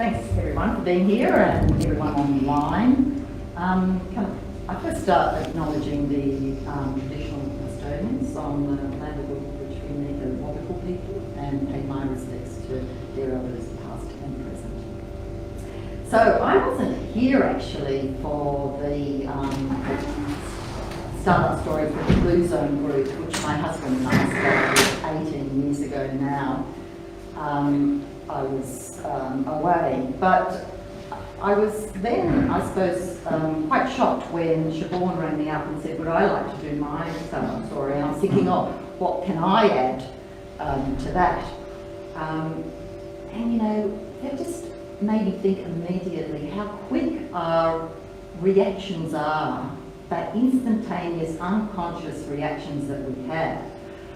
Thanks everyone for being here and everyone online. I first start acknowledging the traditional custodians on the land of which we meet the Wonderful people and pay my respects to their elders past and present. So I wasn't here actually for the startup story for the Blue Zone group, which my husband and I started 18 years ago now. I was away, but I was then, I suppose, quite shocked when Siobhan rang me up and said, would I like to do my startup story? And I was thinking, oh, what can I add to that? And you know, it just made me think immediately how quick our reactions are, that instantaneous, unconscious reactions that we have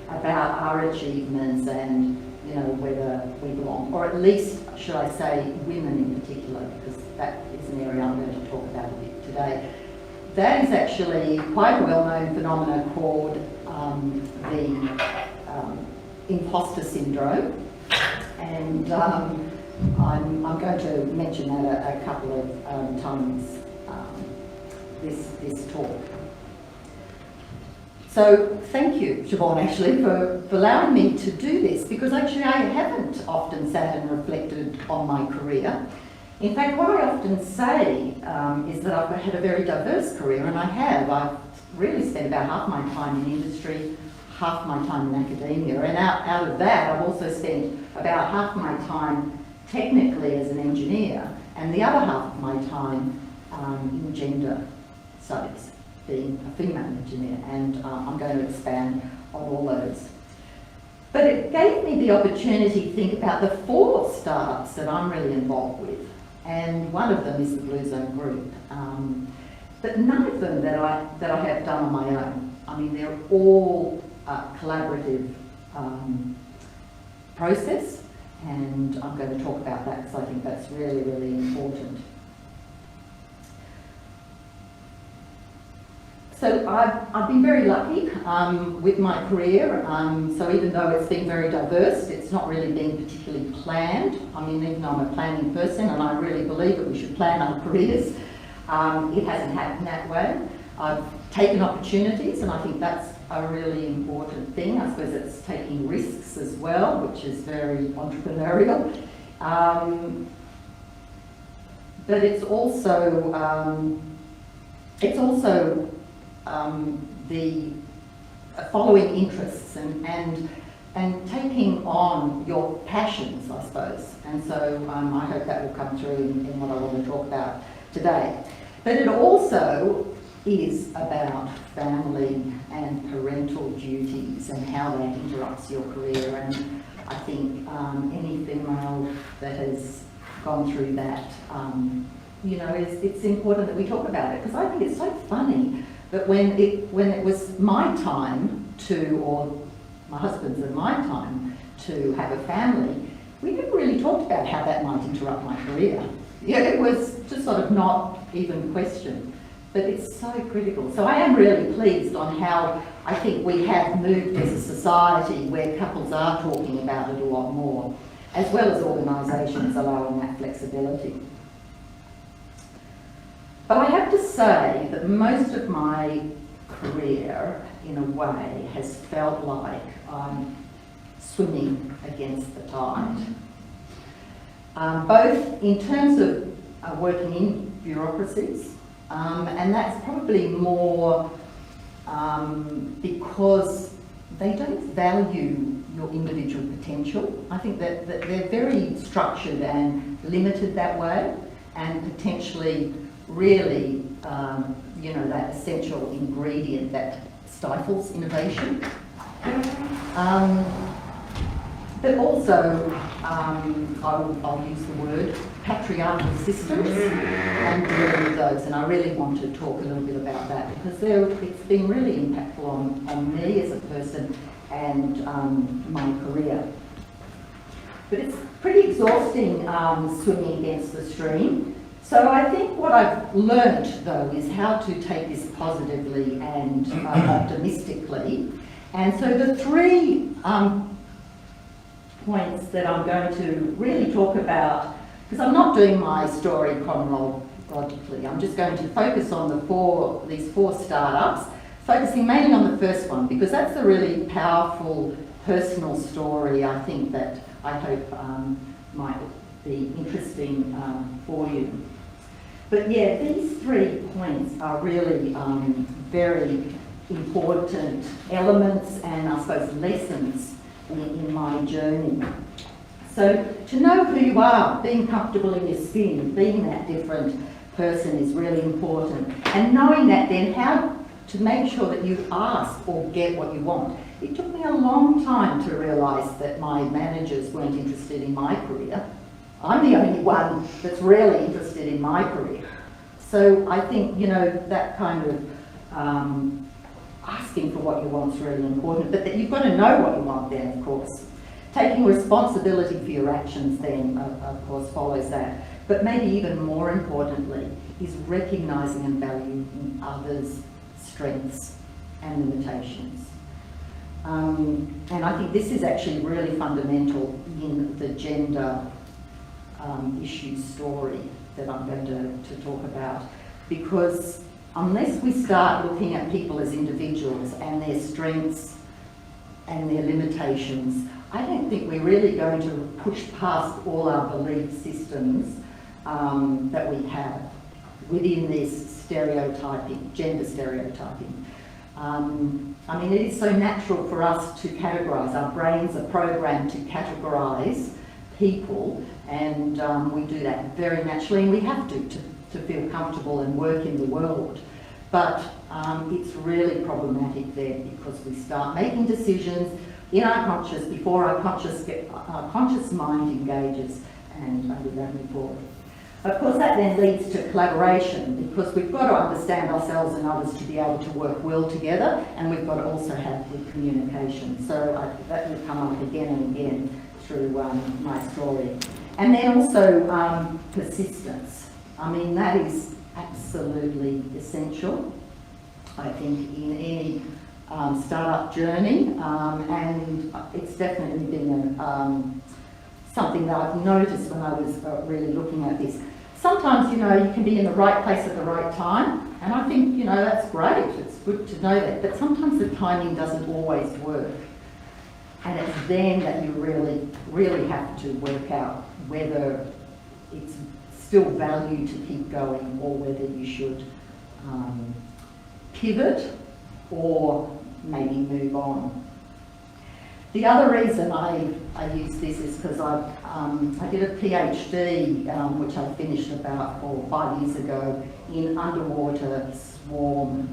about our achievements and, you know, whether we belong, or at least, should I say, women in particular, because that is an area I'm going to talk about a bit today. That is actually quite a well-known phenomenon called the Imposter Syndrome, and I'm going to mention that a couple of times this talk. So thank you, Siobhan, actually, for allowing me to do this, because actually I haven't often sat and reflected on my career. In fact, what I often say is that I've had a very diverse career, and I have. I've really spent about half my time in industry, half my time in academia, and out of that I've also spent about half my time technically as an engineer, and the other half of my time in gender studies, being a female engineer, and I'm going to expand on all those. But it gave me the opportunity to think about the 4 startups that I'm really involved with, and one of them is the Blue Zone group, but none of them that I have done on my own. I mean, they're all collaborative process, and I'm going to talk about that because I think that's really, really important. So I've been very lucky with my career, so even though it's been very diverse, it's not really been particularly planned. I mean, even though I'm a planning person and I really believe that we should plan our careers, it hasn't happened that way. I've taken opportunities, and I think that's a really important thing. I suppose it's taking risks as well, which is very entrepreneurial. But it's also the following interests and taking on your passions, I suppose. And so I hope that will come through in what I want to talk about today. But it also is about family and parental duties and how that interrupts your career. And I think any female that has gone through that, you know, it's important that we talk about it, because I think it's so funny that when it was my time to, or my husband's and my time to have a family, we never really talked about how that might interrupt my career. Yeah, it was just sort of not even questioned, but it's so critical. So I am really pleased on how I think we have moved as a society where couples are talking about it a lot more, as well as organisations allowing that flexibility. But I have to say that most of my career, in a way, has felt like I'm swimming against the tide. Both in terms of working in bureaucracies, and that's probably more because they don't value your individual potential. I think that they're very structured and limited that way, and potentially really, you know, that essential ingredient that stifles innovation. But also, I'll use the word patriarchal systems and dealing with those, and I really want to talk a little bit about that, because it's been really impactful on me as a person and my career. But it's pretty exhausting swimming against the stream. So I think what I've learnt, though, is how to take this positively and optimistically. And so the 3 points that I'm going to really talk about because I'm not doing my story chronologically. I'm just going to focus on these four startups, focusing mainly on the first one, because that's a really powerful personal story, I think, that I hope might be interesting for you. But yeah, these 3 points are really very important elements and, I suppose, lessons in my journey. So to know who you are, being comfortable in your skin, being that different person is really important. And knowing that, then how to make sure that you ask or get what you want. It took me a long time to realise that my managers weren't interested in my career. I'm the only one that's really interested in my career. So I think, you know, that kind of asking for what you want is really important, but that you've got to know what you want then, of course. Taking responsibility for your actions then, of course, follows that. But maybe even more importantly is recognising and valuing others' strengths and limitations. And I think this is actually really fundamental in the gender issue story that I'm going to talk about, because unless we start looking at people as individuals and their strengths and their limitations, I don't think we're really going to push past all our belief systems that we have within this stereotyping, gender stereotyping. I mean, it is so natural for us to categorise. Our brains are programmed to categorise people, and we do that very naturally, and we have to feel comfortable and work in the world. But it's really problematic there, because we start making decisions in our conscious before our conscious mind engages, and we don't move forward. Of course, that then leads to collaboration, because we've got to understand ourselves and others to be able to work well together, and we've got to also have good communication. So that will come up again and again through my story. And then also persistence. I mean, that is absolutely essential, I think, in any startup journey, and it's definitely been something that I've noticed when I was really looking at this. Sometimes, you know, you can be in the right place at the right time, and I think, you know, that's great, it's good to know that, but sometimes the timing doesn't always work. And it's then that you really, really have to work out whether it's still value to keep going, or whether you should pivot or maybe move on. The other reason I use this is because I did a PhD, which I finished about 4 or 5 years ago, in underwater swarm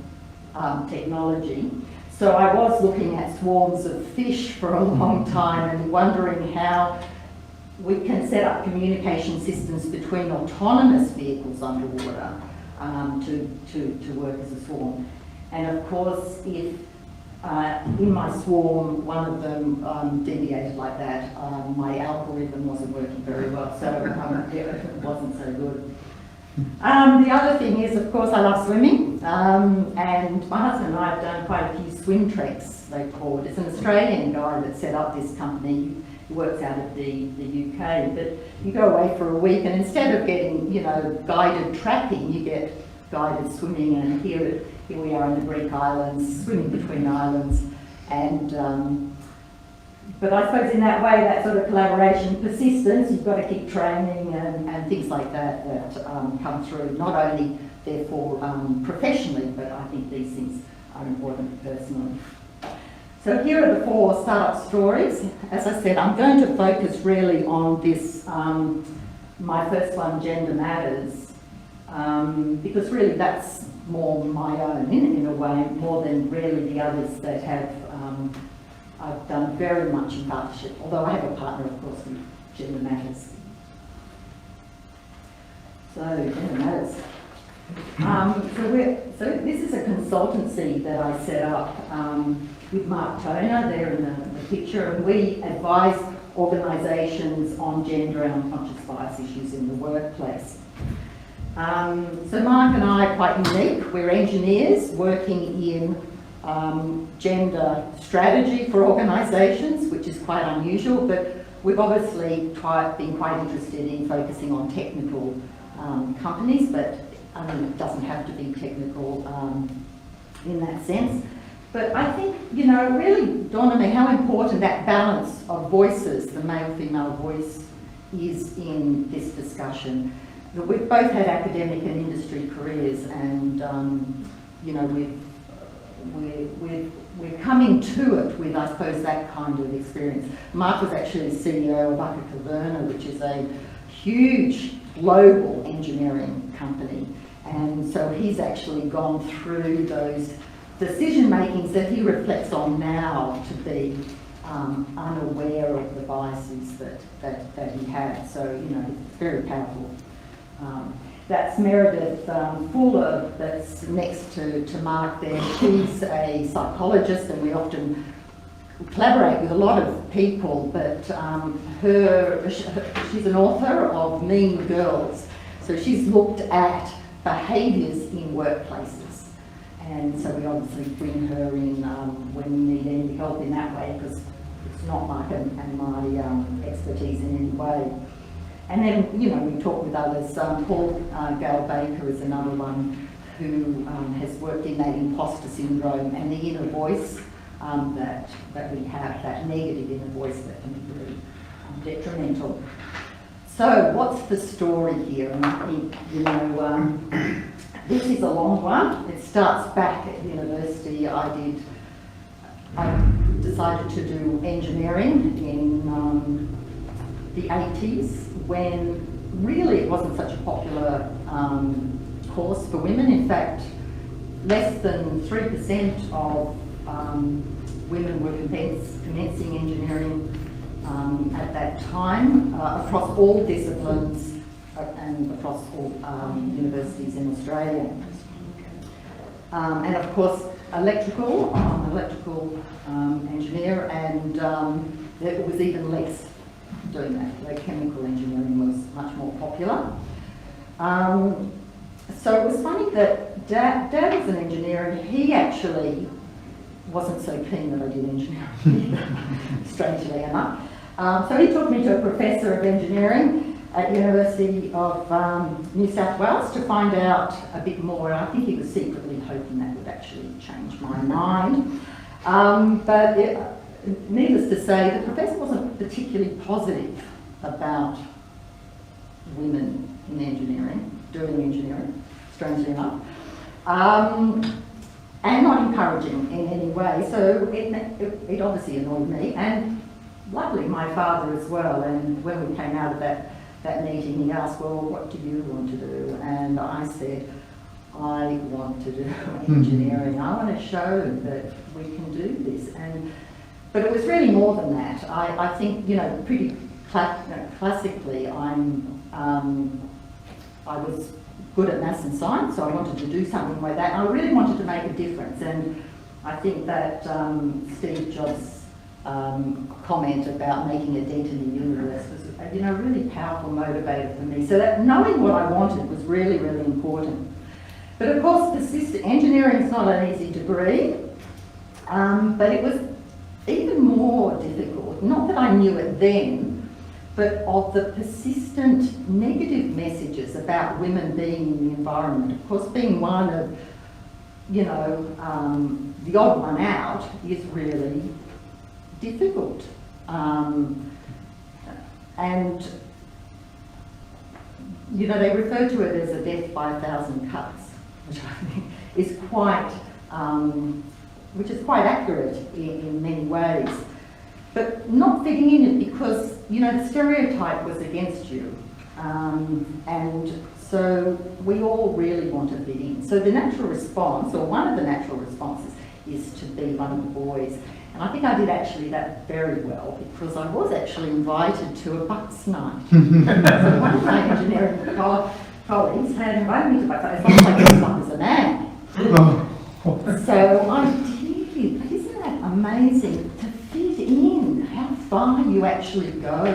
technology. So I was looking at swarms of fish for a long time and wondering how we can set up communication systems between autonomous vehicles underwater to work as a swarm. And of course, if in my swarm, one of them deviated like that, my algorithm wasn't working very well, so it wasn't so good. The other thing is, of course, I love swimming, and my husband and I have done quite a few swim treks, they're called. It's an Australian guy that set up this company. He works out of the UK, but you go away for a week, and instead of getting, you know, guided tracking, you get guided swimming. And here we are in the Greek islands, swimming between islands, and but I suppose in that way, that sort of collaboration, persistence, you've got to keep training and things like that come through, not only therefore professionally, but I think these things are important personally. So here are the 4 startup stories. As I said, I'm going to focus really on this, my first one, Gender Matters, because really that's more my own in a way, more than really the others that have I've done very much in partnership, although I have a partner, of course, with Gender Matters. So, Gender Matters. So this is a consultancy that I set up with Mark Toner there in the picture, and we advise organisations on gender and unconscious bias issues in the workplace. So Mark and I are quite unique. We're engineers working in gender strategy for organisations, which is quite unusual, but we've obviously been quite interested in focusing on technical companies, but I mean, it doesn't have to be technical in that sense. But I think, you know, it really dawned on me how important that balance of voices, the male-female voice, is in this discussion. We've both had academic and industry careers, and you know, we're coming to it with, I suppose, that kind of experience. Mark was actually the CEO of Incubator, which is a huge global engineering company, and so he's actually gone through those decision makings that he reflects on now to be unaware of the biases that he had. So, you know, it's very powerful. That's Meredith Fuller, that's next to Mark there. She's a psychologist, and we often collaborate with a lot of people, but she's an author of Mean Girls. So she's looked at behaviours in workplaces. And so we obviously bring her in when we need any help in that way, because it's not my and my expertise in any way. And then, you know, we talk with others. Paul Gale Baker is another one who has worked in that imposter syndrome and the inner voice that we have, that negative inner voice that can be really detrimental. So what's the story here? And I think, you know, this is a long one. It starts back at university. I decided to do engineering in the 80s, when really it wasn't such a popular course for women. In fact, less than 3% of women were commencing engineering at that time, across all disciplines and across all universities in Australia. And of course, electrical engineer, and there was even less doing that. Like chemical engineering was much more popular. So it was funny that Dad was an engineer, and he actually wasn't so keen that I did engineering, strangely enough. So he took me to a professor of engineering at University of New South Wales to find out a bit more. I think he was secretly hoping that would actually change my mind. Needless to say, the professor wasn't particularly positive about women in engineering, doing engineering, strangely enough, and not encouraging in any way. So it obviously annoyed me, and luckily my father as well. And when we came out of that meeting, he asked, well, what do you want to do? And I said, I want to do engineering. I want to show that we can do this. But it was really more than that. I think, you know, pretty classically, I was good at maths and science, so I wanted to do something like that. I really wanted to make a difference, and I think that Steve Jobs' comment about making a dent in the universe was, you know, a really powerful motivator for me. So that knowing what I wanted was really, really important. But of course, engineering is not an easy degree, but it was even more difficult, not that I knew it then, but of the persistent negative messages about women being in the environment. Of course, being one of, you know, the odd one out is really difficult. And, you know, they refer to it as a death by 1,000 cuts, which I think is quite accurate in many ways, but not fitting in it because, you know, the stereotype was against you, and so we all really want to fit in. So the natural response, or one of the natural responses, is to be one of the boys. And I think I did actually that very well, because I was actually invited to a Bucks night. So one of my engineering colleagues had invited me to Bucks night, as long as I dressed up as a man. So I did. Isn't that amazing? To fit in, how far you actually go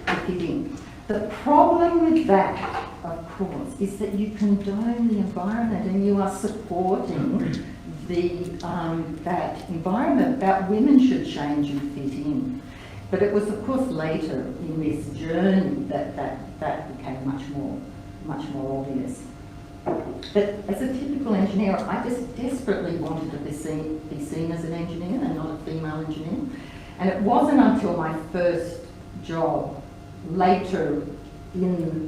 to fit in. The problem with that, of course, is that you condone the environment and you are supporting that environment, that women should change and fit in. But it was, of course, later in this journey that became much more obvious. But as a typical engineer, I just desperately wanted to be seen as an engineer and not a female engineer. And it wasn't until my first job, later in,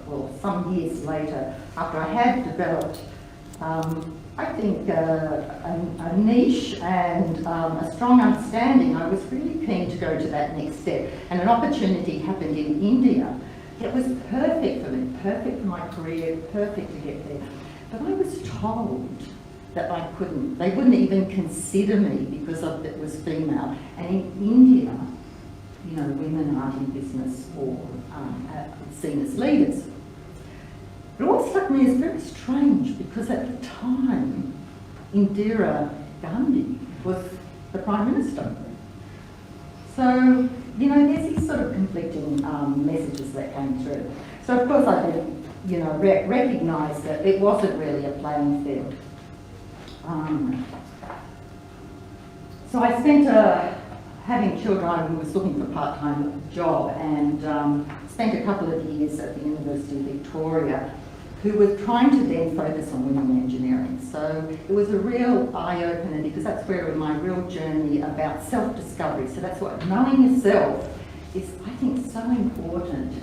well, some years later, after I had developed, I think, a niche and a strong understanding, I was really keen to go to that next step. And an opportunity happened in India. It was perfect for me, perfect for my career, perfect to get there. But I was told that I couldn't. They wouldn't even consider me because it was female. And in India, you know, women aren't in business or seen as leaders. It always struck me as very strange because at the time, Indira Gandhi was the Prime Minister. So, you know, there's these sort of conflicting messages that came through. So of course I did, you know, recognise that it wasn't really a playing field. So I spent, having children, I was looking for a part-time job and spent a couple of years at the University of Victoria, who was trying to then focus on women in engineering. So it was a real eye-opener because that's where my real journey about self-discovery. So that's what knowing yourself is, I think, so important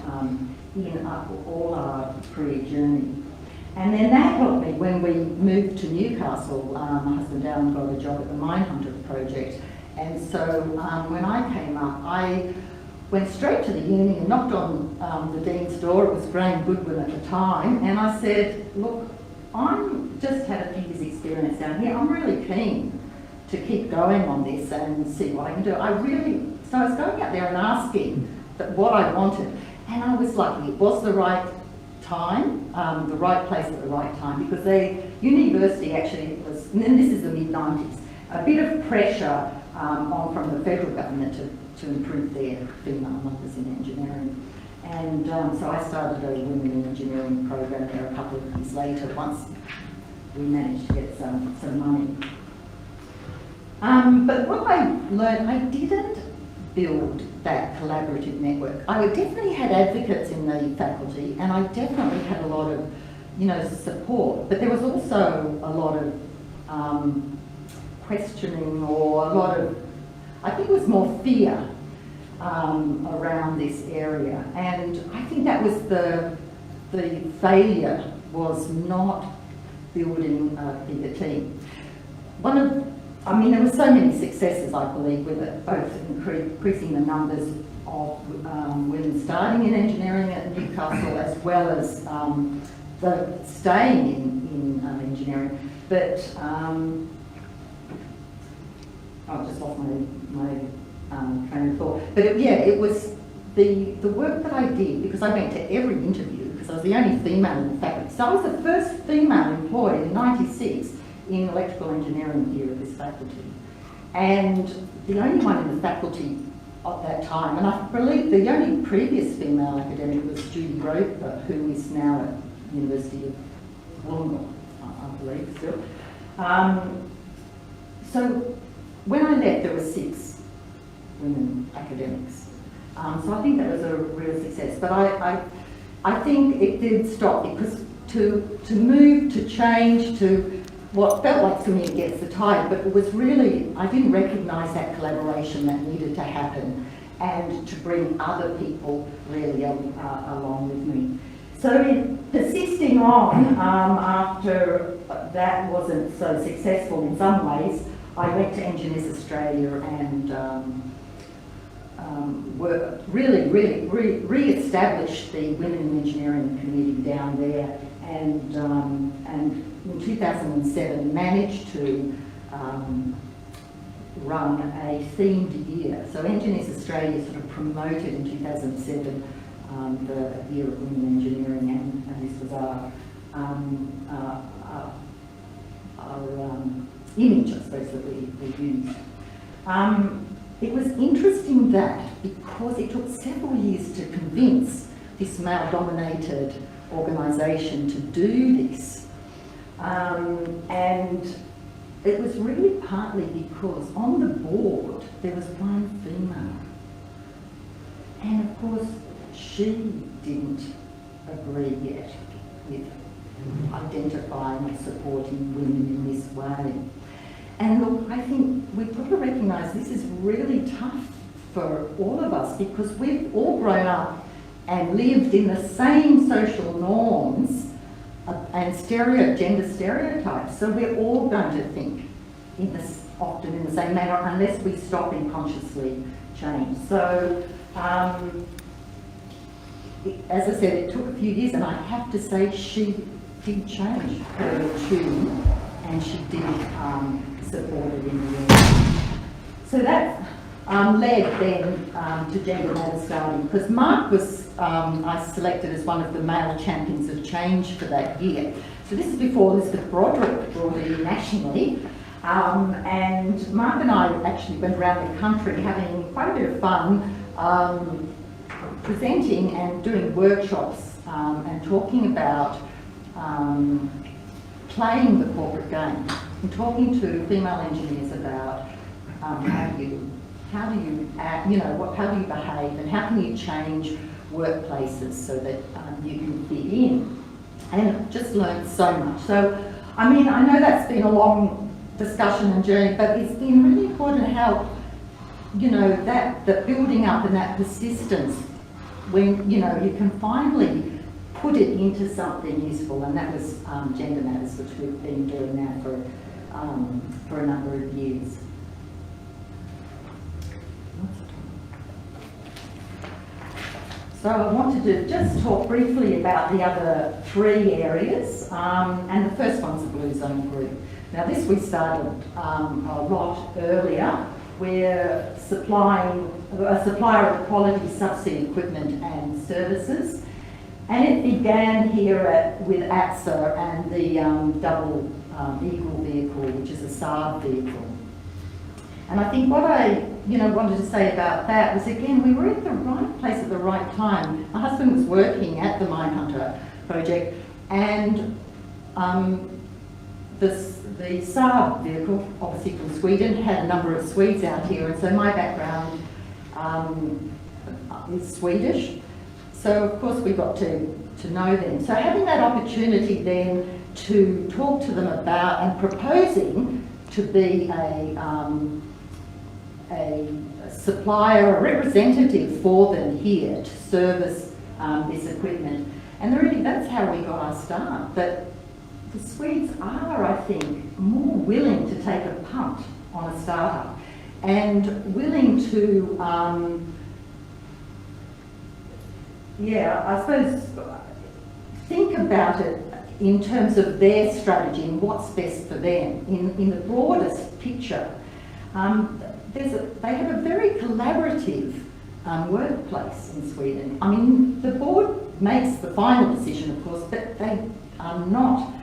in all our career journey. And then that helped me when we moved to Newcastle. My husband Alan got a job at the Minehunter project. And so when I came up, I went straight to the uni and knocked on the dean's door. It was Graham Goodwin at the time. And I said, look, I'm just had a few years experience down here. I'm really keen to keep going on this and see what I can do. So I was going out there and asking what I wanted. And I was lucky. It was the right time, the right place at the right time, because the university actually was, and this is the mid-90s, a bit of pressure on from the federal government to improve their female numbers in engineering. And so I started a Women in Engineering program there a couple of years later, once we managed to get some money. But what I learned, I didn't build that collaborative network. I definitely had advocates in the faculty, and I definitely had a lot of, you know, support, but there was also a lot of questioning, or a lot of, I think it was more fear around this area. And I think that was the failure, was not building a bigger team. There were so many successes, I believe, with it, both increasing the numbers of women starting in engineering at Newcastle, as well as the staying in engineering. But I've just lost my train of thought. But it was the work that I did, because I went to every interview, because I was the only female in the faculty. So I was the first female employed in '96 in electrical engineering here at this faculty. And the only one in the faculty at that time, and I believe the only previous female academic was Judy Roper, who is now at the University of Wollongong, I believe still. So when I left, there were 6 women academics. So I think that was a real success. But I think it did stop, because to move, to change, to what felt like swimming against the tide, but it was really, I didn't recognise that collaboration that needed to happen, and to bring other people really along with me. So in persisting on, after that wasn't so successful in some ways, I went to Engineers Australia and really re-established the Women in Engineering Committee down there, and in 2007 managed to run a themed year. So Engineers Australia sort of promoted in 2007 the year of women in engineering, and this was our image, I suppose, that we used. It was interesting that, because it took several years to convince this male-dominated organisation to do this, and it was really partly because on the board there was one female. And of course, she didn't agree yet with identifying and supporting women in this way. And look, I think we've got to recognise this is really tough for all of us, because we've all grown up and lived in the same social norms and gender stereotypes. So we're all going to think often in the same manner unless we stop and consciously change. So, as I said, it took a few years, and I have to say she did change her tune, and she did support it in the end. So that led then to Gender Matters starting, because Mark was I selected as one of the male champions of change for that year. So this is before Elizabeth Broderick brought it in nationally. And Mark and I actually went around the country having quite a bit of fun, presenting and doing workshops and talking about playing the corporate game, and talking to female engineers about how do you act, how do you behave, and how can you change workplaces so that you can fit in, and just learned so much. So, I mean, I know that's been a long discussion and journey, but it's been really important how, that building up and that persistence, when, you can finally put it into something useful, and that was Gender Matters, which we've been doing now for a number of years. So I wanted to just talk briefly about the other three areas, and the first one's the Blue Zone Group. Now this we started a lot earlier. We're a supplier of quality subsea equipment and services, and it began here with ATSA and the double Eagle vehicle, which is a Saab vehicle. And I think what I wanted to say about that was, again, we were at the right place at the right time. My husband was working at the Minehunter project, and the Saab vehicle, obviously from Sweden, had a number of Swedes out here, and so my background is Swedish. So of course we got to know them. So having that opportunity then to talk to them about and proposing to be a supplier, a representative for them here to service this equipment. And really that's how we got our start. But the Swedes are, I think, more willing to take a punt on a startup and willing to, I suppose, think about it in terms of their strategy and what's best for them. In the broadest picture, they have a very collaborative workplace in Sweden. I mean, the board makes the final decision, of course, but they are not.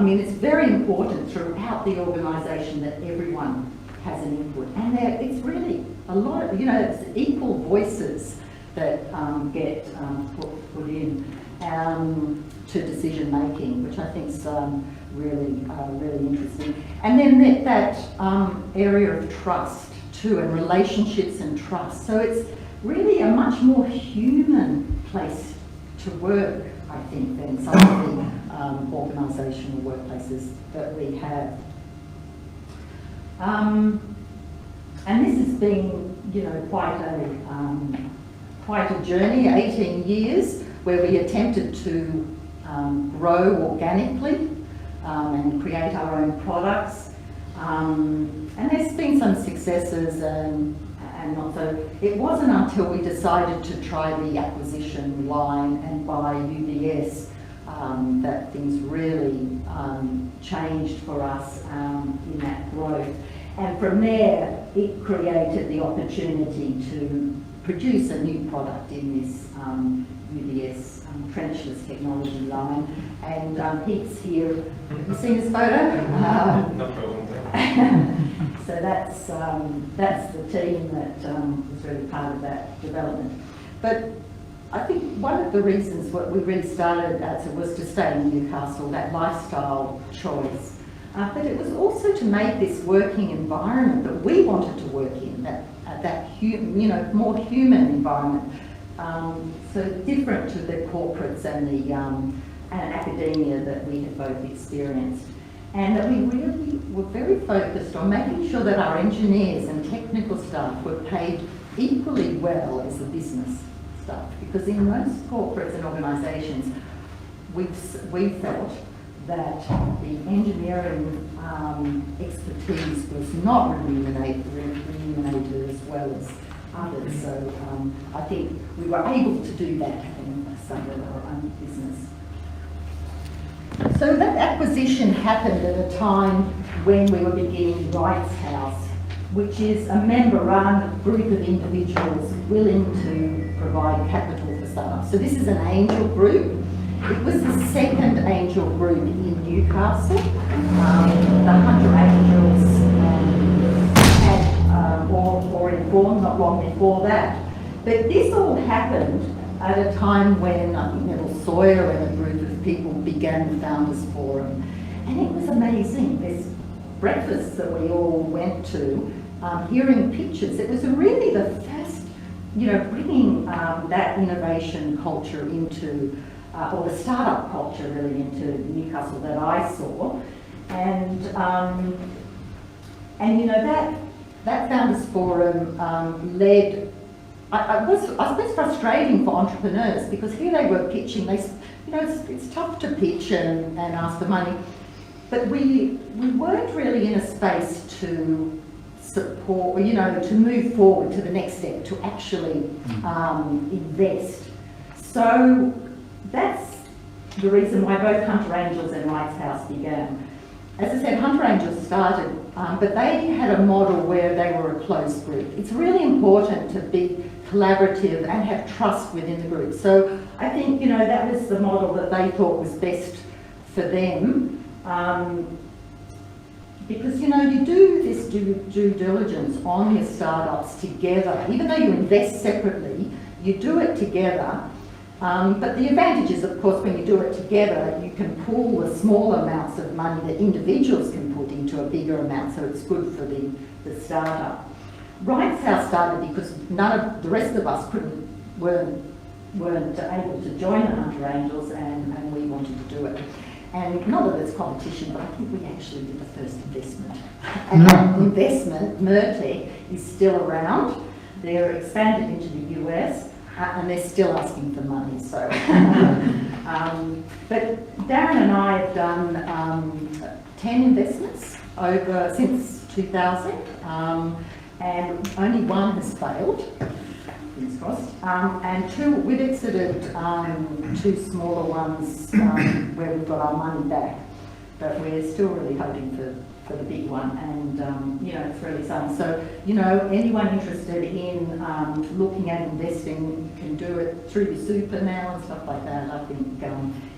It's very important throughout the organisation that everyone has an input, and it's really a lot of, it's equal voices that get put in to decision making, which I think is really interesting. And then that area of trust too, and relationships and trust. So it's really a much more human place to work, I think, than some of the organisational workplaces that we have. And this has been, quite a journey, 18 years, where we attempted to grow organically and create our own products. And there's been some successes and not so. It wasn't until we decided to try the acquisition line and buy UBS that things really changed for us in that growth. And from there, it created the opportunity to produce a new product in this UBS trenchless technology line. And Pete's here. Have you seen his photo? No problem. So that's the team that was really part of that development. But I think one of the reasons what we really started as was to stay in Newcastle, that lifestyle choice. but it was also to make this working environment that we wanted to work in, more human environment, so different to the corporates and the and academia that we had both experienced. And that we really were very focused on making sure that our engineers and technical staff were paid equally well as the business staff, because in most corporates and organisations, we felt that the engineering expertise was not remunerated as well as others. So I think we were able to do that having some of our own business. So that acquisition happened at a time when we were beginning Rights House, which is a member-run group of individuals willing to provide capital for startups. So this is an angel group. It was the second angel group in Newcastle. The 100 Angels had or informed not long before that. But this all happened at a time when I think Neville Sawyer and a group of people began the Founders Forum. And it was amazing. There's breakfasts that we all went to, hearing pictures. It was really the first, bringing that innovation culture into, or the startup culture really into Newcastle that I saw. And that Founders Forum led. I suppose frustrating for entrepreneurs, because here they were pitching. It's tough to pitch and ask for money, but we weren't really in a space to support, to move forward to the next step, to actually invest. So that's the reason why both Hunter Angels and Rights House began. As I said, Hunter Angels started, but they had a model where they were a closed group. It's really important to be collaborative and have trust within the group. So I think, that was the model that they thought was best for them. Because, you do this due diligence on your startups together. Even though you invest separately, you do it together. But the advantage is, of course, when you do it together, you can pool the small amounts of money that individuals can put into a bigger amount, so it's good for the startup. Rights House started because none of the rest of us weren't able to join the Hunter Angels, and we wanted to do it. And not that it's competition, but I think we actually did the first investment. And that investment, Mertec, is still around. They're expanded into the US. And they're still asking for money, so. But Darren and I have done 10 investments since 2000, and only one has failed, fingers crossed. And we've exited 2 smaller ones where we've got our money back, but we're still really hoping for the big one, and it's really exciting. So, anyone interested in looking at investing can do it through the super now and stuff like that. I think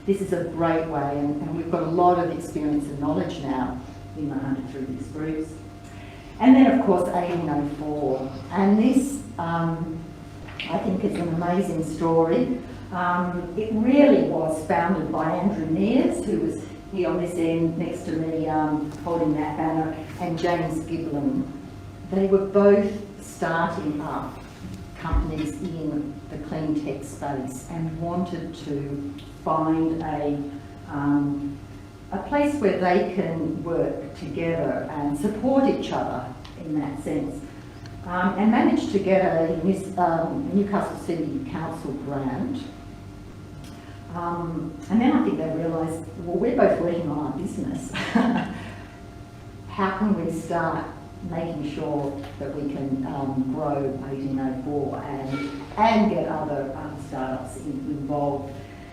this is a great way, and we've got a lot of experience and knowledge now in the Hunter through these groups. And then, of course, 1804, and this I think is an amazing story. It really was founded by Andrew Mears, who was here on this end next to me holding that banner, and James Giblin. They were both starting up companies in the clean tech space and wanted to find a place where they can work together and support each other in that sense. And managed to get a Newcastle City Council grant. And then I think they realised, well, we're both working on our business. How can we start making sure that we can grow 1804 and get other startups involved?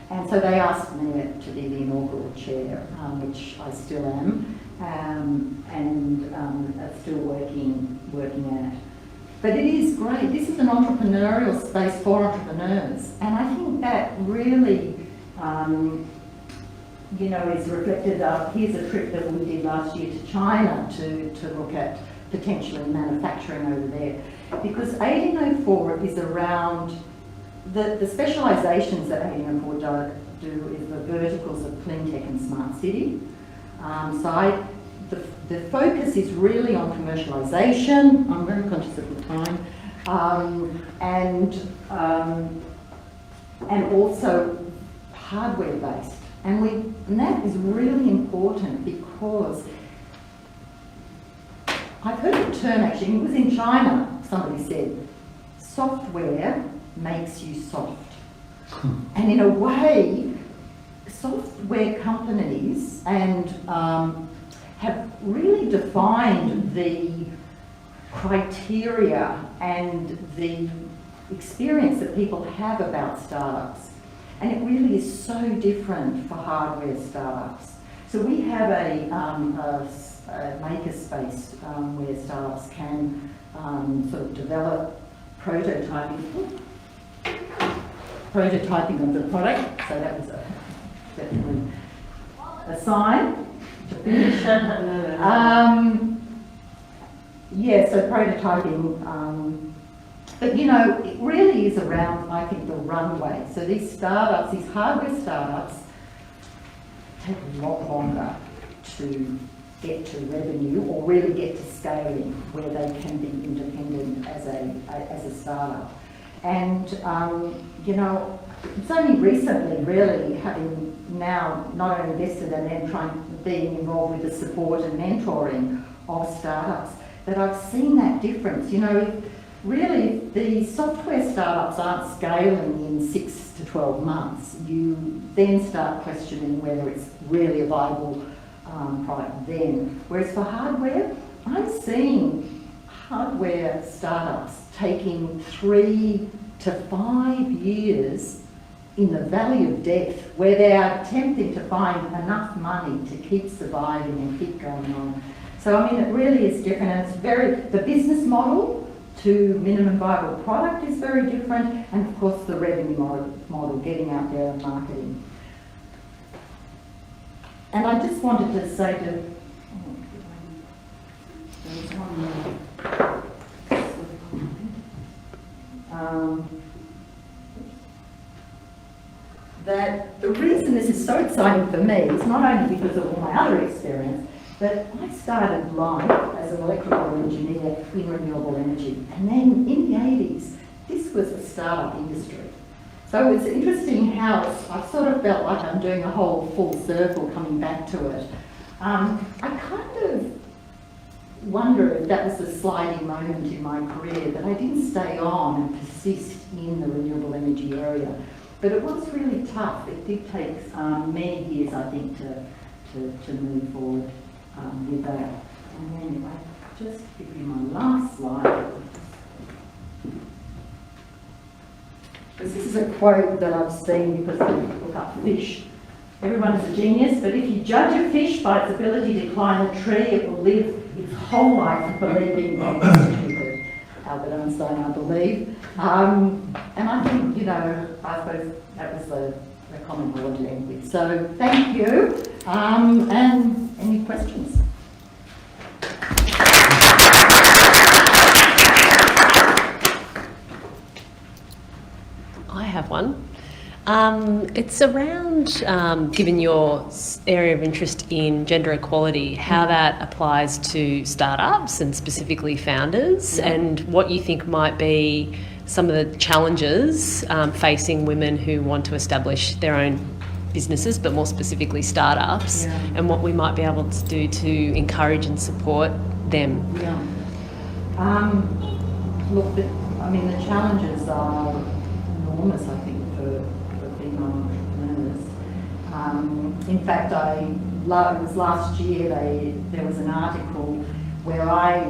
And so they asked me to be the inaugural chair, which I still am, and still working at. But it is great. This is an entrepreneurial space for entrepreneurs, and I think that really is reflected of, here's a trip that we did last year to China to look at potentially manufacturing over there. Because 1804 is around, the specialisations that 1804 do is the verticals of clean tech and smart city. So the focus is really on commercialisation. I'm very conscious of the time. And also hardware based. And that is really important because I've heard the term actually, it was in China, somebody said, software makes you soft. And in a way, software companies have really defined the criteria and the experience that people have about startups. And it really is so different for hardware startups. So we have a makerspace where startups can sort of develop prototyping of the product. So that was definitely a sign to finish. Yeah, so prototyping. But you know, it really is around, I think, the runway. So these startups, these hardware startups, take a lot longer to get to revenue or really get to scaling where they can be independent as a startup. And you know, it's only recently, really, having now not only invested and then being involved with the support and mentoring of startups, that I've seen that difference. You know, really, the software startups aren't scaling in 6 to 12 months. You then start questioning whether it's really a viable product then. Whereas for hardware, I'm seeing hardware startups taking 3 to 5 years in the valley of death, where they are attempting to find enough money to keep surviving and keep going on. So I mean, it really is different, and it's the business model to minimum viable product is very different, and of course the revenue model, getting out there and marketing. And I just wanted to say that the reason this is so exciting for me is not only because of all my other experience, but I started life as an electrical engineer in renewable energy. And then in the 80s, this was a startup industry. So it's interesting how I sort of felt like I'm doing a whole full circle coming back to it. I kind of wonder if that was a sliding moment in my career, that I didn't stay on and persist in the renewable energy area. But it was really tough. It did take many years, I think, to move forward with that. And then if I just give you my last slide. This is a quote that I've seen because I look up fish. Everyone is a genius, but if you judge a fish by its ability to climb a tree, it will live its whole life believing that it's stupid. Albert Einstein, I believe. And I think, you know, I suppose that was the common word to end with. So thank you. And any questions? I have one. It's around, given your area of interest in gender equality, how that applies to startups and specifically founders, and what you think might be some of the challenges facing women who want to establish their own businesses, but more specifically startups, and what we might be able to do to encourage and support them. Look, I mean, the challenges are enormous, I think, for female entrepreneurs. In fact, it was last year, there was an article where I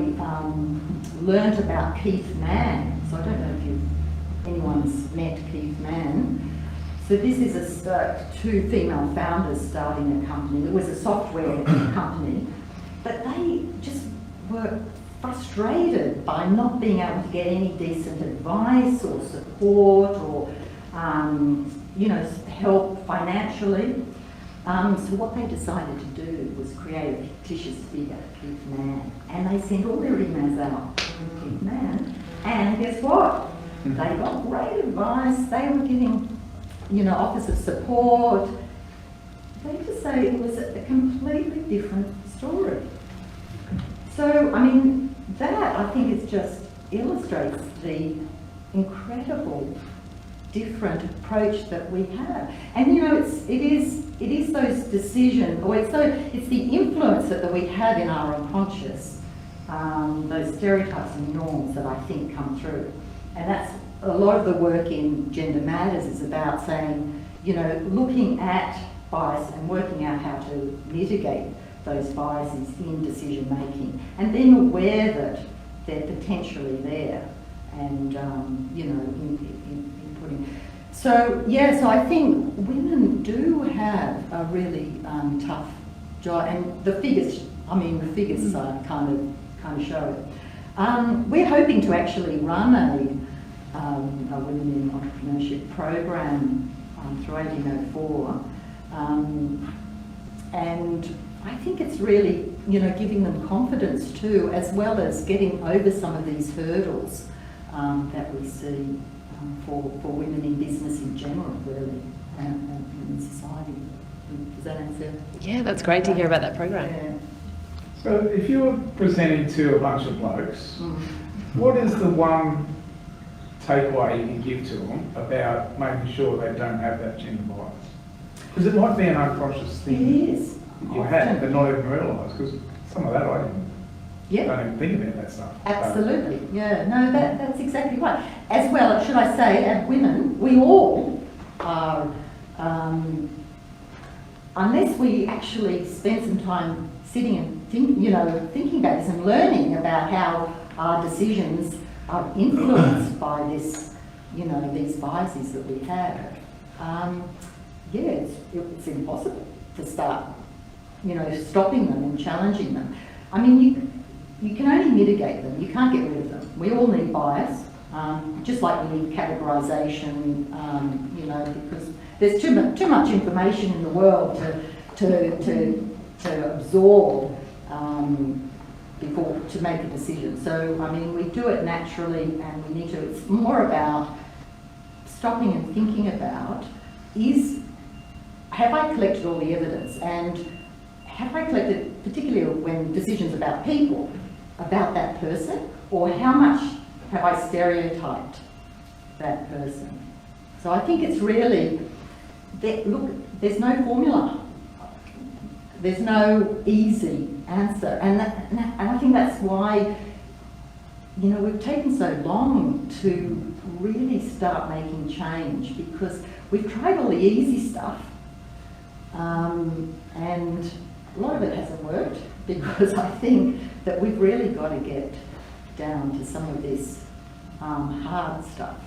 learnt about Keith Mann. So I don't know if anyone's met Keith Mann. So this is two female founders starting a company. It was a software company, but they just were frustrated by not being able to get any decent advice or support or help financially. So what they decided to do was create a fictitious figure, Keith Mann, and they sent all their emails out to Keith Mann, and guess what? They got great advice. They were getting, offers of support. They just say it was a completely different story. So, I mean, that I think it just illustrates the incredible different approach that we have. And you know, it is those decisions, or it's the influence that we have in our unconscious, those stereotypes and norms that I think come through. And that's a lot of the work in Gender Matters is about saying, you know, looking at bias and working out how to mitigate those biases in decision making, and being aware that they're potentially there, and you know, in putting. So yeah, so I think women do have a really tough job, and the figures. I mean, the figures kind of show it. We're hoping to actually run a Women in Entrepreneurship program through 1804, and I think it's really, you know, giving them confidence too, as well as getting over some of these hurdles that we see for women in business in general, really, and in society. Does that answer? Yeah, that's great to hear about that program. Yeah. So if you were presenting to a bunch of blokes, what is the one takeaway you can give to them about making sure they don't have that gender bias? Because it might be an unconscious thing. It is. You had, but not even realise, because some of that I don't even think about that stuff. Absolutely, yeah. No, that's exactly right. As well, should I say, as women, we all are, unless we actually spend some time sitting and thinking about this and learning about how our decisions are influenced by this, you know, these biases that we have. It's impossible to start, you know, stopping them and challenging them. I mean, you can only mitigate them. You can't get rid of them. We all need bias, just like we need categorisation, you know, because there's too much information in the world to absorb before to make a decision. So, I mean, we do it naturally, and we need to. It's more about stopping and thinking about: have I collected all the evidence, and have I collected, particularly when decisions about people, about that person, or how much have I stereotyped that person? So I think it's really, look, there's no formula. There's no easy answer. And I think that's why, you know, we've taken so long to really start making change, because we've tried all the easy stuff, and a lot of it hasn't worked, because I think that we've really got to get down to some of this hard stuff.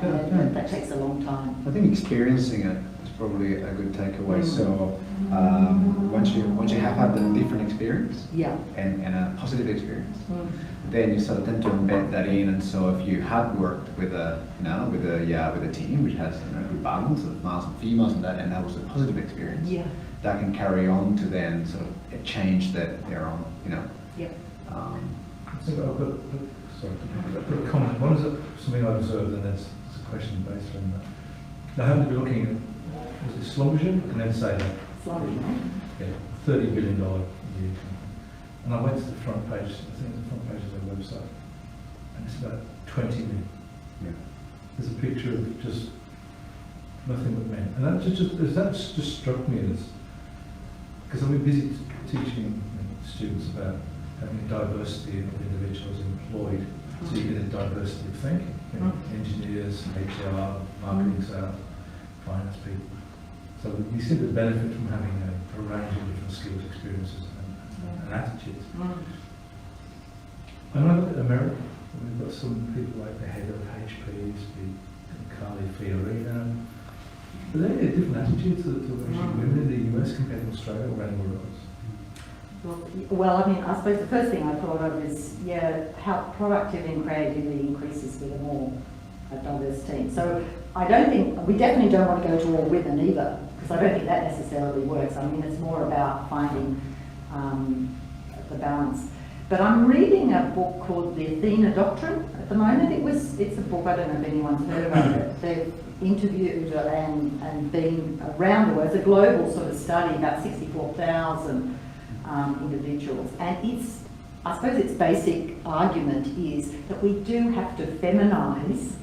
And that takes a long time. I think experiencing it is probably a good takeaway. So once you have had the different experience, and a positive experience, then you sort of tend to embed that in. And so if you have worked with a team which has a good balance of males and females, and that was a positive experience, that can carry on to then sort of a change that they're on, you know. I think I've got a comment. One is something I've observed, and there's a question based on that. Now, I happen to be looking at, was it Slovakian? I can then say that. Slovakian. Yeah, $30 billion a year. And I went to the front page, I think it's the front page of their website, and it's about 20 million. Yeah. There's a picture of just nothing but men. And that just struck me as, because I've been busy teaching students about having a diversity of individuals employed, so you get a diversity of thinking. You know, engineers, HR, marketing, sales, finance people. So we see the benefit from having a range of different skills, experiences, and attitudes. And when I look at America, we've got some people like the head of HP, Carly Fiorina, but they have a different attitude to women in the US compared to Australia or anywhere else. Well, I mean, I suppose the first thing I thought of is, how productivity and creativity increases with a more diverse team. So I don't think, we definitely don't want to go to all women either, because I don't think that necessarily works. I mean, it's more about finding the balance. But I'm reading a book called The Athena Doctrine at the moment. It's a book, I don't know if anyone's heard about it. They've interviewed and been around the world. It's a global sort of study, about 64,000 individuals. And I suppose its basic argument is that we do have to feminise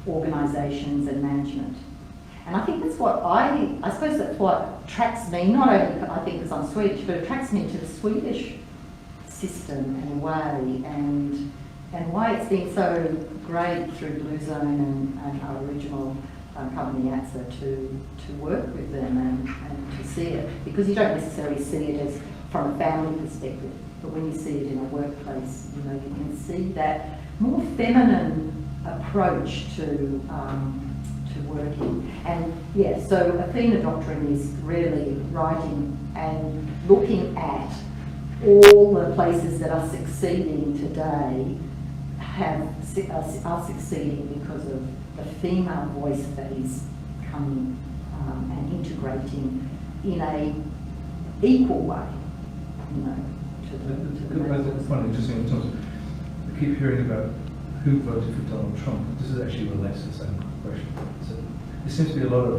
organisations and management. And I think that's what I suppose that's what attracts me, not only I think because I'm Swedish, but attracts me to the Swedish system and way, and why it's been so great through Blue Zone and our original company ATSA to work with them and to see it, because you don't necessarily see it as from a family perspective, but when you see it in a workplace, you know, you can see that more feminine approach to working. And yeah, so Athena Doctrine is really writing and looking at all the places that are succeeding today are succeeding because of the female voice that is coming and integrating in a equal way, you know, to the I find it interesting in terms of, I keep hearing about who voted for Donald Trump. This is actually relates to the same question. So there seems to be a lot of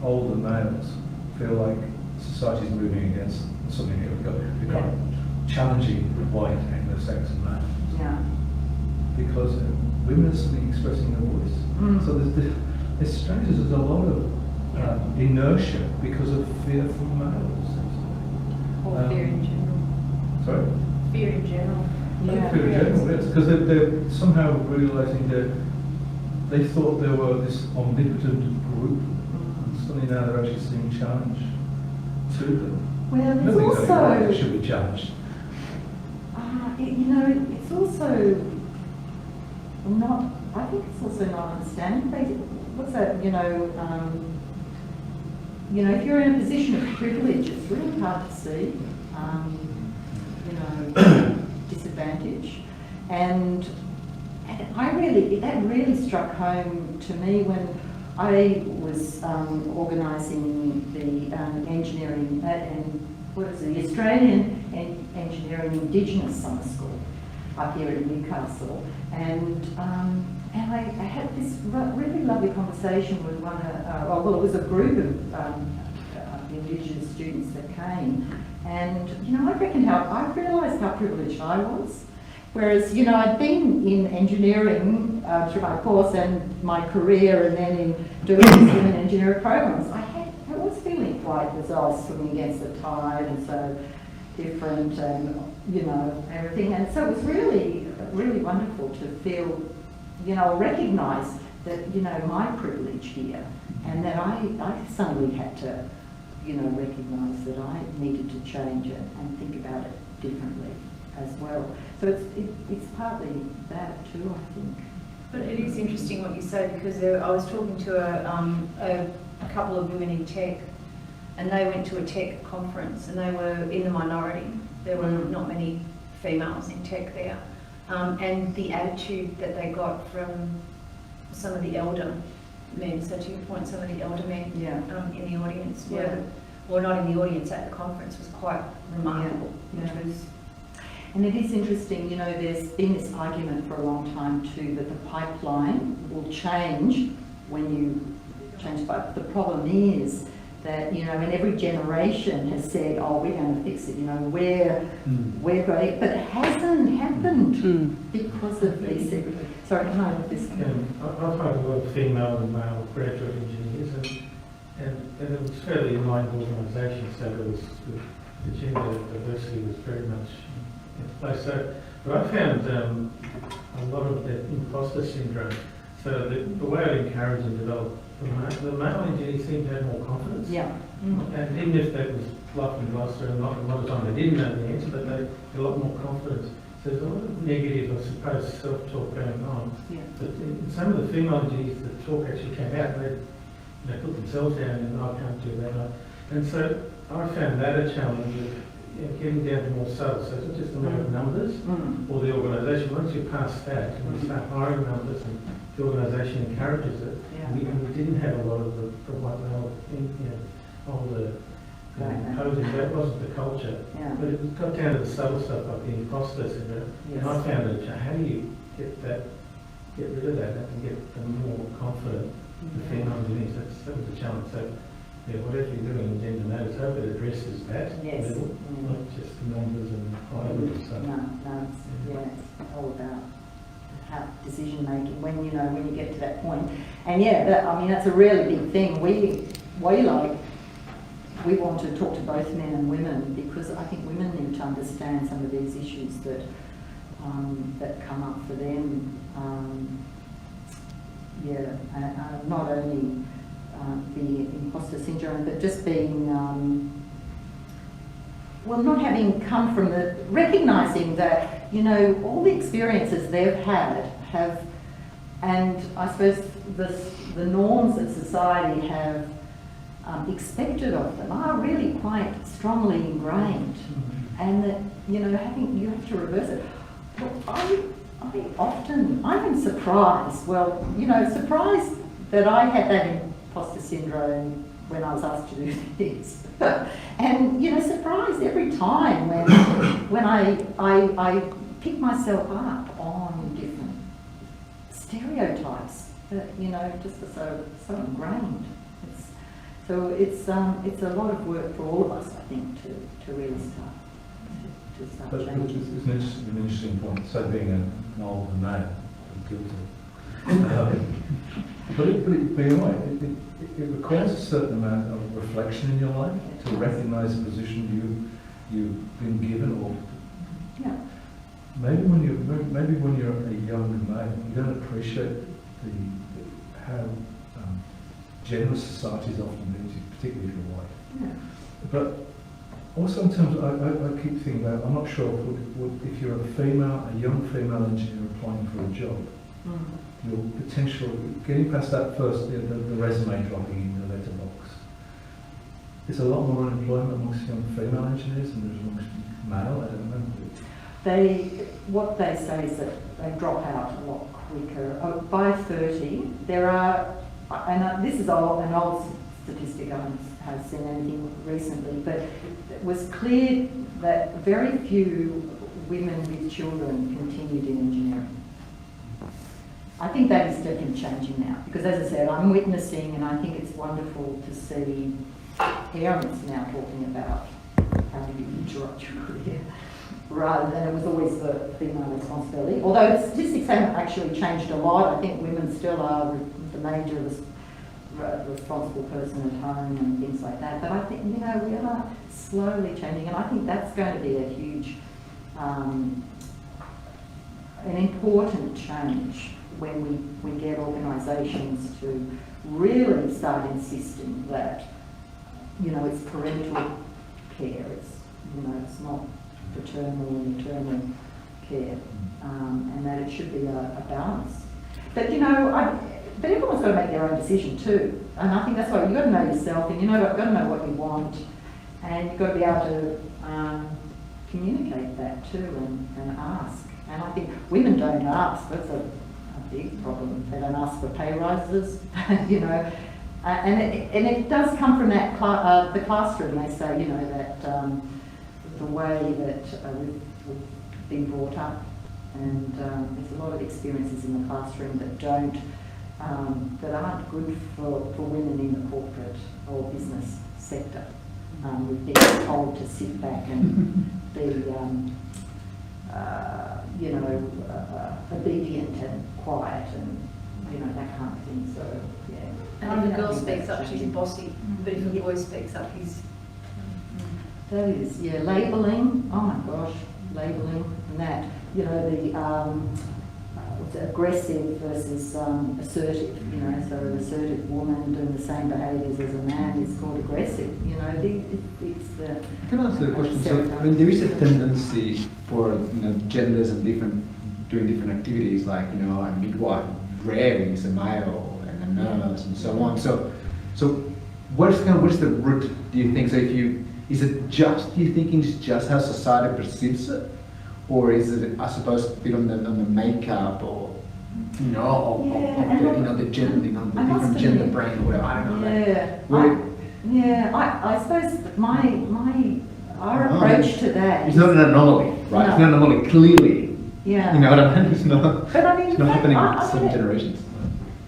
older males feel like society is moving against something here. We've got challenging white Anglo-Saxon males. Yeah. Because women are suddenly expressing their voice. So it's strange, there's a lot of inertia because of fear from males. Or fear in general. Sorry? Fear in general. Yeah. Fear in general, yes. Because they're somehow realising that they thought they were this omnipotent group, and suddenly now they're actually seeing challenge to them. Well, there's Nothing's also right that should be challenged. you know, it's also not. I think it's also not understanding. What's that? You know, if you're in a position of privilege, it's really hard to see. You know, disadvantage, and that really struck home to me when I was organising the engineering the Australian Engineering Indigenous Summer School up here in Newcastle, and I had this really lovely conversation with it was a group of Indigenous students that came, and you know, I realised how privileged I was. Whereas, you know, I'd been in engineering through my course and my career, and then in doing these women engineering programs, I was feeling quite as I was swimming against the tide and so different, and you know, everything. And so it was really, really wonderful to feel, you know, recognise that, you know, my privilege here, and that I suddenly had to, you know, recognise that I needed to change it and think about it differently as well. So it's partly that too, I think. But it is interesting what you say, because I was talking to a couple of women in tech, and they went to a tech conference, and they were in the minority. There were not many females in tech there. And the attitude that they got from some of the elder men, so to your point, some of the elder men in the audience or not in the audience at the conference, was quite remarkable. And it is interesting, you know, there's been this argument for a long time too that the pipeline will change when you change, but the problem is that, you know, and every generation has said, oh, we're going to fix it, you know, we're great, but it hasn't happened because of these. Sorry, can I have this? I've had a lot of female and male graduate engineers, and it was fairly aligned organisation, so there was the gender diversity was very much in place. So, but I found a lot of that imposter syndrome. So the way I encourage and develop the male engineers seem to have more confidence. And even if that was fluff and bluster, and a lot of the time they didn't know the answer, but they had a lot more confidence. So there's a lot of negative, I suppose, self-talk going on. But in some of the female engineers, the talk actually came out, and they put themselves down and I can't do that. And so I found that a challenge of getting down to more subtle. So it's not just a matter of numbers or the organisation. Once you pass that and you start hiring numbers and the organisation encourages it, we didn't have a lot of the white male, older imposing. That wasn't the culture. But it got down to the subtle stuff like the imposter syndrome. And I found that how do you get rid of that and get them more confident, the female engineers. That was the challenge. So yeah, whatever you're doing in gender matters, hope it addresses that Yes. level, Mm. not just the numbers and high level stuff. No, it's all about how decision making when you get to that point. And yeah, that's a really big thing. We want to talk to both men and women because I think women need to understand some of these issues that come up for them. Not only the imposter syndrome, but just being, not having come from recognising that, all the experiences they've had and I suppose the norms that society have expected of them are really quite strongly ingrained. And that, you have to reverse it. Well, I'm surprised, surprised that I had that imposter syndrome when I was asked to do this. And, surprised every time when I pick myself up on different stereotypes that, just are so ingrained. It's a lot of work for all of us, I think, to really start But changing. it's an interesting point. So being an older man, I'm guilty. But you're right. It requires a certain amount of reflection in your life to recognise the position you've been given, or Yeah. maybe when you're a younger man, you don't appreciate how generous societies often do, particularly if you're white. Yeah. But also in terms of, I keep thinking about, I'm not sure if you're a young female engineer applying for a job, your potential, getting past that first, the resume dropping in the letterbox, there's a lot more unemployment amongst young female engineers than there's amongst male, I don't know. What they say is that they drop out a lot quicker. By 30, there are, and this is an old statistic, I haven't seen anything recently, but it was clear that very few women with children continued in engineering. I think that is definitely changing now, because as I said, I'm witnessing, and I think it's wonderful to see parents now talking about how do you interrupt your career, rather than it was always the female responsibility. Although the statistics haven't actually changed a lot, I think women still are the major responsible person at home and things like that. But I think, we are slowly changing, and I think that's going to be a huge, an important change when we get organisations to really start insisting that, it's parental care, it's not paternal and maternal care, and that it should be a balance. But but everyone's got to make their own decision too, and I think that's why you've got to know yourself, and you've got to know what you want, and you've got to be able to communicate that too and ask. And I think women don't ask. That's a big problem. They don't ask for pay rises, and it does come from that the classroom. They say, that the way that we've been brought up, and there's a lot of experiences in the classroom that aren't good for women in the corporate or business sector. We've been told to sit back and be, obedient and quiet and, that kind of thing. So, yeah. And if a girl speaks up, she's bossy, but if a boy speaks up, he's... That is, labelling, oh my gosh, labelling, and that, the aggressive versus assertive, so an assertive woman doing the same behaviours as a man is called aggressive, it's the... Can I ask you a question? So, there is a tendency for, genders and doing different activities, like, a midwife rarely is a male and a nurse and so on. So what's the root, do you think? So do you think it's just how society perceives it? Or is it, I suppose, a bit on the makeup or, the gender, the different gender brain or whatever, I don't know. I suppose our approach to that it's not an anomaly, right? No. It's not an anomaly, clearly. Yeah. You know what I mean? It's not, But I mean, it's not happening with some generations.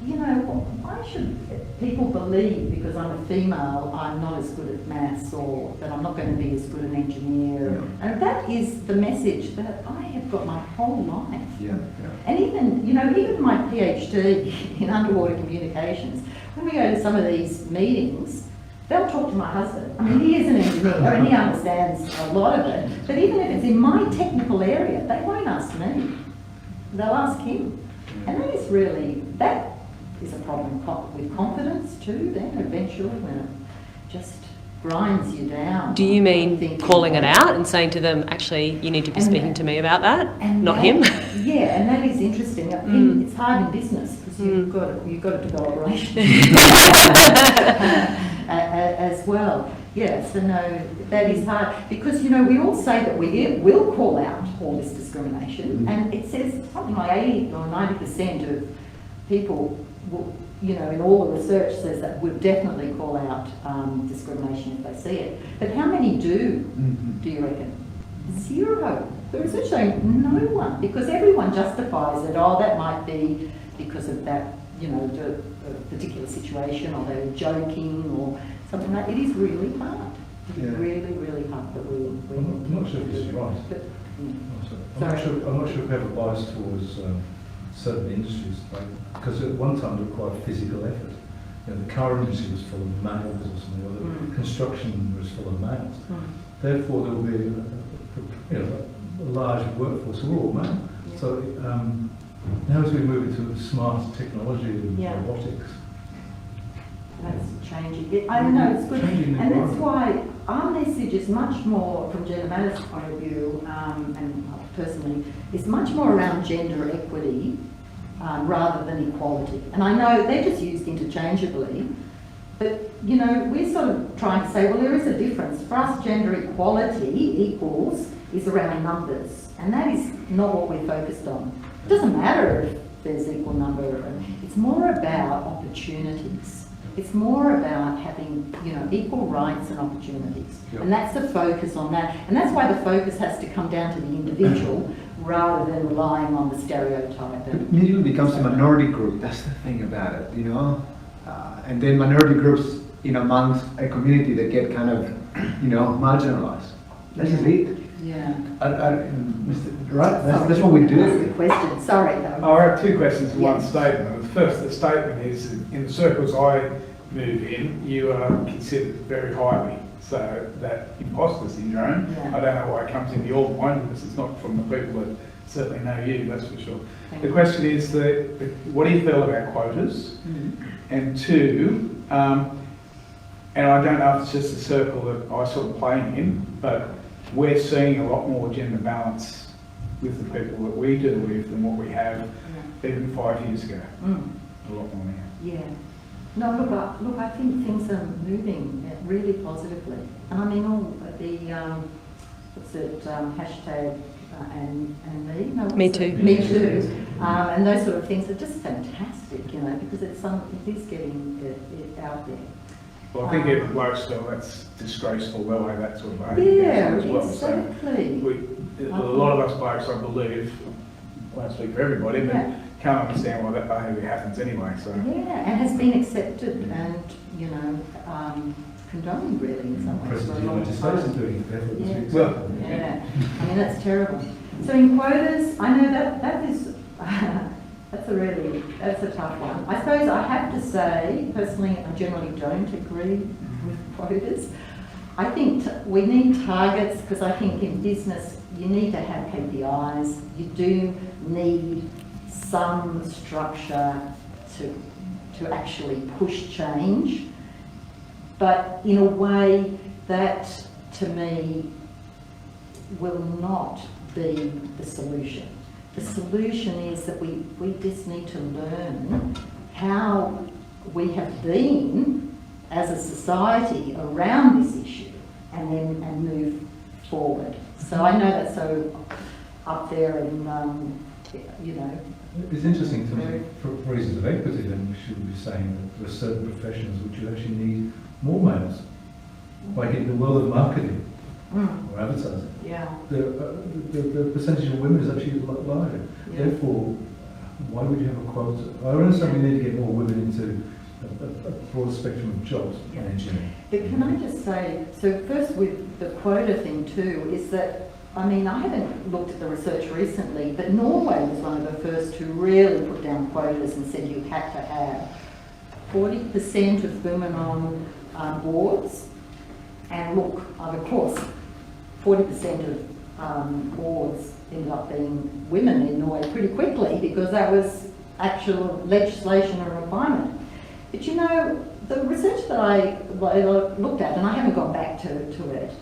Why should people believe because I'm a female, I'm not as good at maths, or that I'm not going to be as good an engineer. Yeah. And that is the message that I have got my whole life. Yeah, yeah. And even, even my PhD in underwater communications, when we go to some of these meetings, they'll talk to my husband. I mean, he is an engineer and he understands a lot of it. But even if it's in my technical area, they won't ask me. They'll ask him. And that is a problem with confidence too, then eventually when it just grinds you down. Do you mean calling it out and saying to them, actually, you need to be speaking to me about that, not him? Yeah, and that is interesting. It's hard in business because you've got to develop relationships as well. Yeah, so no, that is hard because we all say that we will call out all this discrimination, and it says something like 80 or 90% of people will, in all the research says that we'll definitely call out discrimination if they see it. But how many do you reckon? Zero. The research showing no one, because everyone justifies it. Oh, that might be because of that, the particular situation, or they were joking or something like that. It is really hard. Yeah. Really, really hard. But I'm not sure if this is right. But, I'm not sure if we have a bias towards certain industries, because at one time it required physical effort. The car industry was full of males or something, or the construction was full of males. Therefore, there will be a large workforce, we're all male. Yeah. So now as we move into smart technology and robotics, that's changing. I don't know, it's good. And that's why our message is much more, from Gender Matters' point of view, and personally, is much more around gender equity rather than equality. And I know they're just used interchangeably, but we're sort of trying to say, well, there is a difference. For us, gender equality equals is around numbers, and that is not what we're focused on. It doesn't matter if there's equal number. It's more about opportunities. It's more about having, equal rights and opportunities. Yep. And that's the focus on that. And that's why the focus has to come down to the individual rather than relying on the stereotype. It immediately becomes a minority group. That's the thing about it, and then minority groups amongst a community that get kind of, marginalized. That's just it. Yeah. Right? That's what we do. That's the question. Sorry, though. I have two questions in one Yes. statement. The first, the statement is, in the circles I move in, you are considered very highly. So that imposter syndrome, Yeah. I don't know why it comes into your mind, because it's not from the people that certainly know you, that's for sure. Thank The you. question is, what do you feel about quotas? And two, and I don't know if it's just a circle that I sort of play in, but we're seeing a lot more gender balance with the people that we deal with than what we have even 5 years ago. A lot more now. Yeah. No, look, I think things are moving really positively. And I mean, all the, hashtag and me? No, Me too. Me too. And those sort of things are just fantastic, because it is getting it out there. Well, I think at Blokesville, that's disgraceful, the way that sort of behaviour Yeah, goes as well. exactly. So a lot of us blokes, I believe, I won't speak for everybody, but Yeah. can't understand why that behaviour happens anyway. So Yeah, and has been accepted and, condoned really in some ways for a President of the long United States is time. doing it, therefore it's Yeah. acceptable. Yeah, I mean, that's terrible. So in quotas, I know that is, that's a tough one. I suppose I have to say, personally, I generally don't agree with quotas. I think we need targets, because I think in business you need to have KPIs. You do need some structure to actually push change, but in a way that, to me, will not be the solution. The solution is that we just need to learn how we have been as a society around this issue and move forward. So I know that's so up there and, It's interesting in terms of, for reasons of equity, then we should be saying that there are certain professions which you actually need more males, like in the world of marketing or advertising. Yeah. The percentage of women is actually a lot larger. Yeah. Therefore, why would you have a quota? I understand we need to get more women into a broad spectrum of jobs in engineering. But can I just say, so first with the quota thing too, is that, I mean, I haven't looked at the research recently, but Norway was one of the first to really put down quotas and said you had to have 40% of women on boards. And look, of course, 40% of boards ended up being women in Norway pretty quickly because that was actual legislation and requirement. But you know, the research that I looked at, and I haven't gone back to it,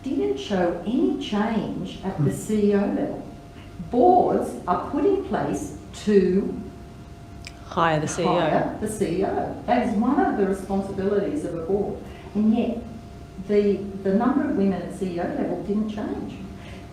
didn't show any change at the CEO level. Boards are put in place to Hire the CEO. hire the CEO. That is one of the responsibilities of a board. And yet, the number of women at CEO level didn't change.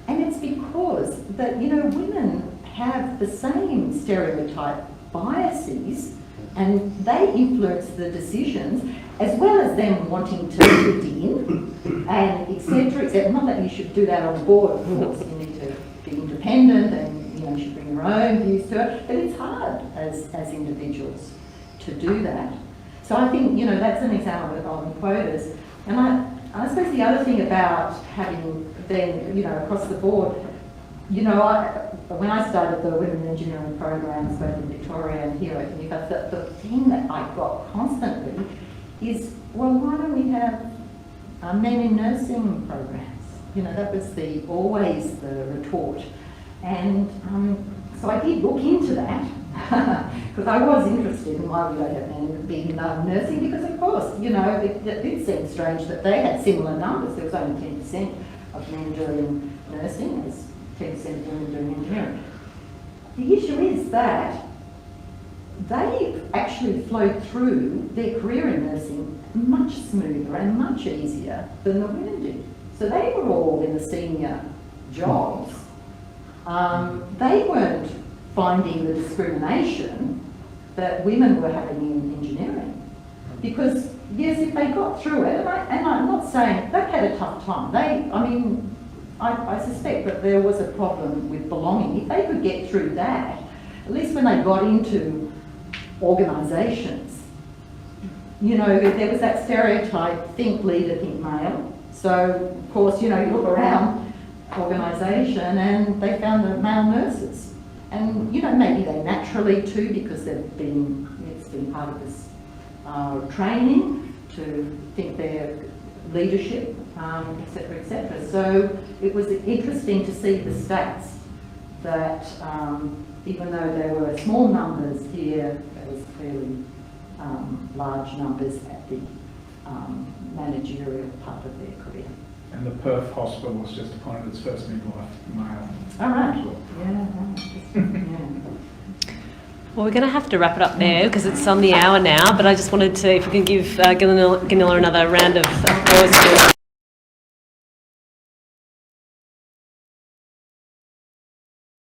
And it's because that, you know, women have the same stereotype biases and they influence the decisions as well as them wanting to fit in and et cetera, et cetera. Not that you should do that on the board, of course. You need to be independent and, you know, you should bring your own views to it. But it's hard as individuals to do that. So I think, you know, that's an example of quotas. And I suppose the other thing about having then, you know, across the board, you know, when I started the Women in Engineering programs both in Victoria and here at Newcastle, the thing that I got constantly is, well, why don't we have men in nursing programs? You know, that was always the retort. And so I did look into that because I was interested in why we don't have men in nursing because, of course, you know, it did seem strange that they had similar numbers. There was only 10% of men doing nursing as 10% of women doing engineering. The issue is that they actually flowed through their career in nursing much smoother and much easier than the women did. So they were all in the senior jobs. They weren't finding the discrimination that women were having in engineering. Because, yes, if they got through it, and I'm not saying they had a tough time. I suspect that there was a problem with belonging. If they could get through that, at least when they got into organisations, you know, there was that stereotype, think leader, think male. So, of course, you know, you look around organisation and they found the male nurses. And, you know, maybe they naturally too, because it's been part of this training to think their leadership, et cetera. So it was interesting to see the stats that even though there were small numbers here, there was clearly large numbers at the managerial part of their career. And the Perth hospital was just appointed its first midwife male. All right. Yeah, yeah. Well, we're going to have to wrap it up there because it's on the hour now, but I just wanted to, if we can give Gunilla another round of applause.